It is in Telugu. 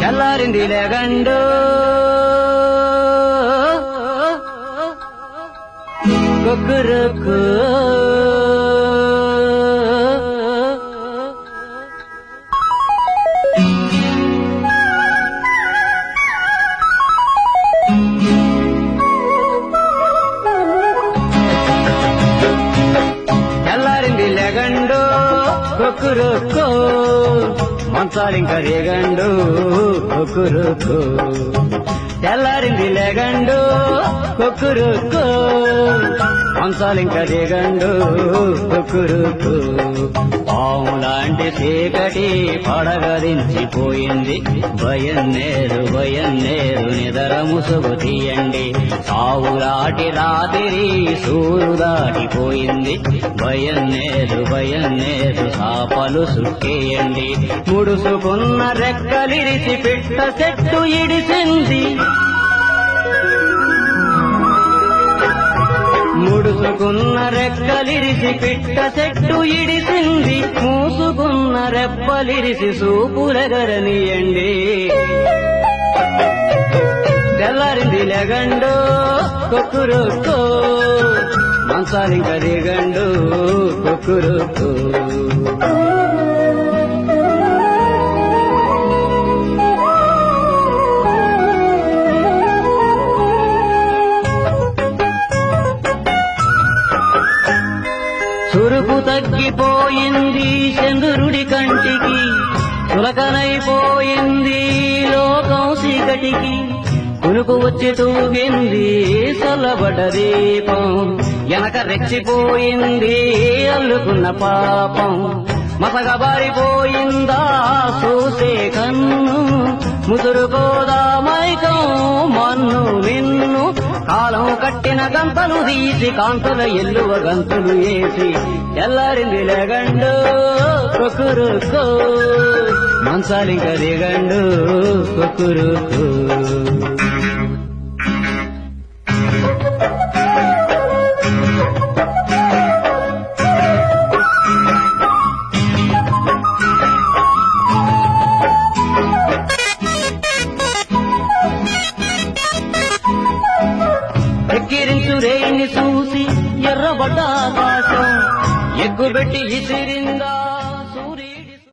తెల్లారింది లేగండు కుక్కురుకు తెల్లారింది లేగండు కుక్కురుకు మంచాలింక రేగండు కుక్కురుకు తెల్లారింది లేగండు కుక్కురుకు మంచాలింక రేగండు కుక్కురుకు పావులాంటి చీకటి పడగదించిపోయింది భయం నేరు నిదర ముసుగు తీయండి సావులాటి రాత్రి సూరు దాటిపోయింది భయం నేరు సాపలు సుక్కేయండి ముడుసుకున్న రెక్కలిరిసి పిట్ట చెట్టు ఇడిసింది ముడుసుకున్న రెక్కలిరిసి పిట్ట చెట్టు ఇడిసింది మూసుకున్న రెప్పలిరిసి సూపులెగరనియండి తెల్లారింది లేగండు కుక్కురుకు మంచాలింక రేగండు కుక్కురుకు చురుకు తగ్గిపోయింది చంద్రుడి కంటికి చులకనైపోయింది లోకం చీకటికి కునుకు వచ్చి తూగింది చల్లబడ్డ దీపం వెనక రెచ్చిపోయింది అల్లుకున్న పాపం మసగబారిపోయిందా చూసే కన్ను ముసురుకోదా మైకం మన్ను నిన్ను కాలం కట్టిన గంతలు తీసి కాంతుల ఎల్లువ గంతులు వేసి తెల్లారింది లేగండు కుక్కురుకు మంచాలింక రేగండు కుక్కురుకు ఎక్కిరించు రేయిని చూసి ఎర్రబడ్డ ఆకాశం ఎగ్గుబెట్టి ఇసిరిందా